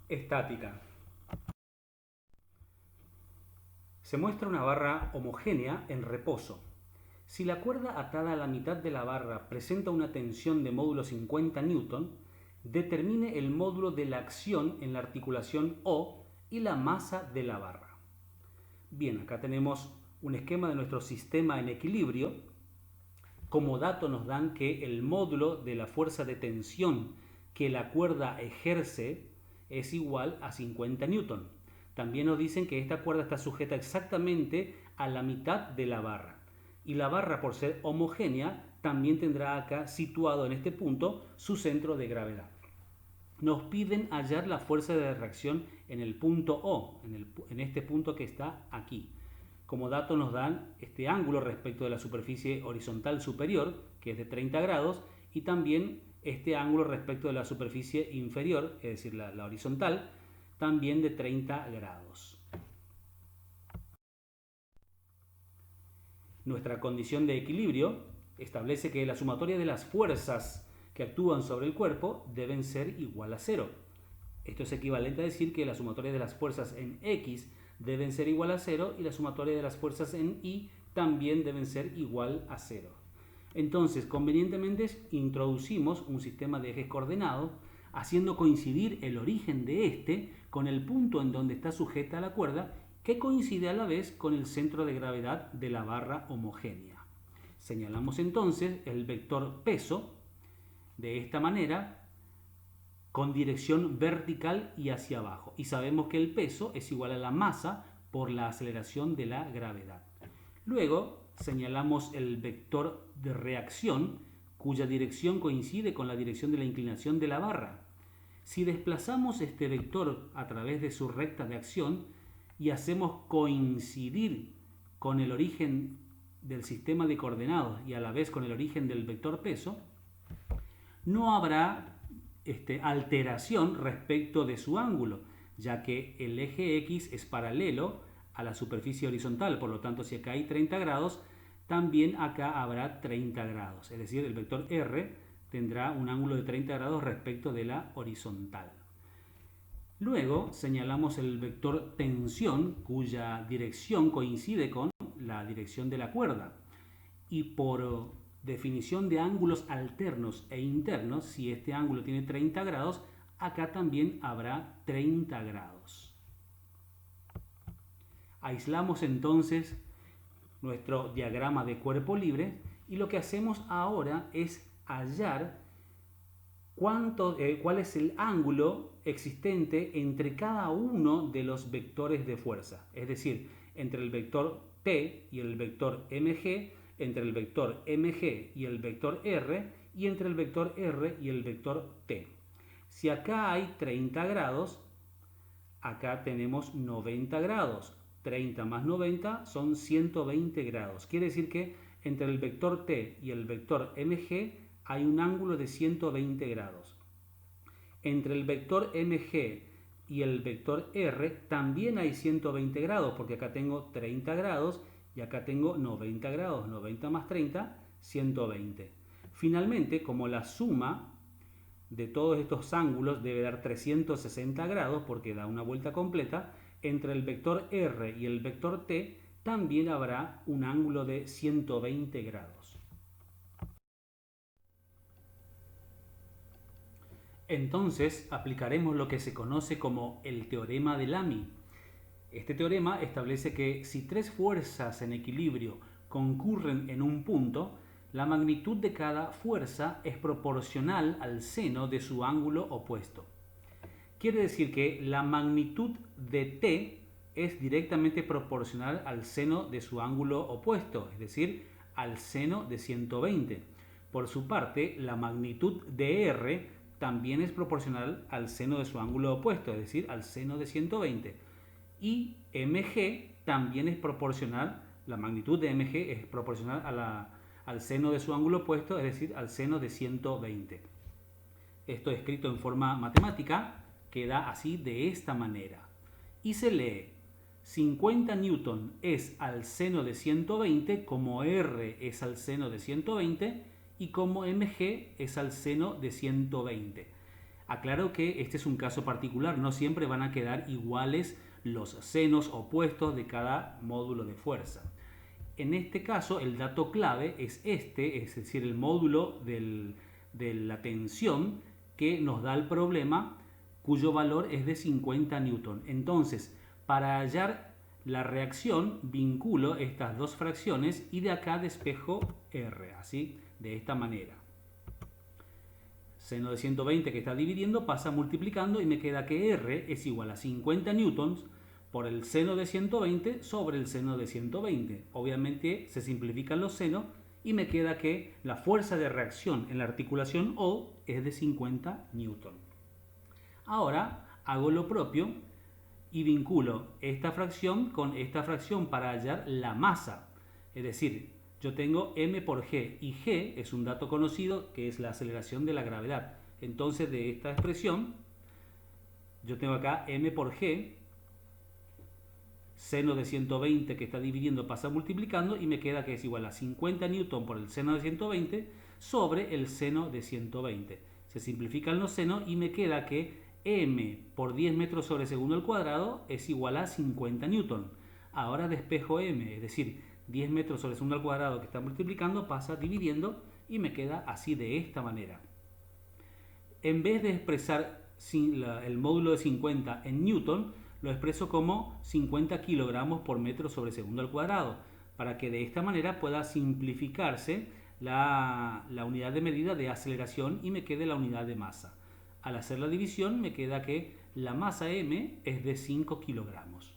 Estática. Se muestra una barra homogénea en reposo. Si la cuerda atada a la mitad de la barra presenta una tensión de módulo 50 N, determine el módulo de la acción en la articulación O y la masa de la barra. Bien, acá tenemos un esquema de nuestro sistema en equilibrio. Como dato nos dan que el módulo de la fuerza de tensión que la cuerda ejerce es igual a 50 N. También nos dicen que esta cuerda está sujeta exactamente a la mitad de la barra. Y la barra, por ser homogénea, también tendrá acá situado en este punto su centro de gravedad. Nos piden hallar la fuerza de reacción en el punto O, en este punto que está aquí. Como dato nos dan este ángulo respecto de la superficie horizontal superior, que es de 30 grados, y también este ángulo respecto de la superficie inferior, es decir, la horizontal, también de 30 grados. Nuestra condición de equilibrio establece que la sumatoria de las fuerzas que actúan sobre el cuerpo deben ser igual a 0. Esto es equivalente a decir que la sumatoria de las fuerzas en X deben ser igual a 0 y la sumatoria de las fuerzas en Y también deben ser igual a 0. Entonces, convenientemente introducimos un sistema de ejes coordenados haciendo coincidir el origen de este con el punto en donde está sujeta la cuerda, que coincide a la vez con el centro de gravedad de la barra homogénea. Señalamos entonces el vector peso de esta manera, con dirección vertical y hacia abajo. Y sabemos que el peso es igual a la masa por la aceleración de la gravedad. Luego señalamos el vector de reacción, cuya dirección coincide con la dirección de la inclinación de la barra. Si desplazamos este vector a través de su recta de acción y hacemos coincidir con el origen del sistema de coordenadas y a la vez con el origen del vector peso, no habrá alteración respecto de su ángulo, ya que el eje X es paralelo a la superficie horizontal. Por lo tanto, si acá hay 30 grados, también acá habrá 30 grados. Es decir, el vector R tendrá un ángulo de 30 grados respecto de la horizontal. Luego señalamos el vector tensión, cuya dirección coincide con la dirección de la cuerda. Y por definición de ángulos alternos e internos, si este ángulo tiene 30 grados, acá también habrá 30 grados. Aislamos entonces nuestro diagrama de cuerpo libre y lo que hacemos ahora es hallar cuál es el ángulo existente entre cada uno de los vectores de fuerza, es decir, entre el vector T y el vector mg, entre el vector mg y el vector r, y entre el vector r y el vector t. Si acá hay 30 grados, acá tenemos 90 grados. 30 más 90 son 120 grados. Quiere decir que entre el vector t y el vector mg hay un ángulo de 120 grados. Entre el vector mg y el vector r también hay 120 grados, porque acá tengo 30 grados y acá tengo 90 grados. 90 más 30, 120. Finalmente, como la suma de todos estos ángulos debe dar 360 grados, porque da una vuelta completa, entre el vector r y el vector t también habrá un ángulo de 120 grados. Entonces aplicaremos lo que se conoce como el teorema de Lamy. Este teorema establece que si tres fuerzas en equilibrio concurren en un punto, la magnitud de cada fuerza es proporcional al seno de su ángulo opuesto. Quiere decir que la magnitud de T es directamente proporcional al seno de su ángulo opuesto, es decir, al seno de 120. Por su parte, la magnitud de R también es proporcional al seno de su ángulo opuesto, es decir, al seno de 120. Y mg también es proporcional, la magnitud de mg es proporcional al seno de su ángulo opuesto, es decir, al seno de 120. Esto escrito en forma matemática queda así, de esta manera. Y se lee: 50 newton es al seno de 120 como R es al seno de 120 y como mg es al seno de 120. Aclaro que este es un caso particular, no siempre van a quedar iguales los senos opuestos de cada módulo de fuerza. En este caso, el dato clave es este, es decir, el módulo de la tensión que nos da el problema, cuyo valor es de 50 newton. Entonces, para hallar la reacción, vinculo estas dos fracciones y de acá despejo R, así, de esta manera. Seno de 120 que está dividiendo pasa multiplicando y me queda que R es igual a 50 newtons por el seno de 120 sobre el seno de 120. Obviamente se simplifican los senos y me queda que la fuerza de reacción en la articulación O es de 50 newton. Ahora hago lo propio y vinculo esta fracción con esta fracción para hallar la masa. Es decir, yo tengo m por g y g es un dato conocido que es la aceleración de la gravedad. Entonces de esta expresión yo tengo acá m por g, seno de 120 que está dividiendo pasa multiplicando y me queda que es igual a 50 newton por el seno de 120 sobre el seno de 120. Se simplifican los senos y me queda que m por 10 metros sobre segundo al cuadrado es igual a 50 newton. Ahora despejo m, es decir, 10 metros sobre segundo al cuadrado que está multiplicando pasa dividiendo y me queda así de esta manera. En vez de expresar el módulo de 50 en newton, lo expreso como 50 kilogramos por metro sobre segundo al cuadrado, para que de esta manera pueda simplificarse la unidad de medida de aceleración y me quede la unidad de masa. Al hacer la división me queda que la masa m es de 5 kilogramos.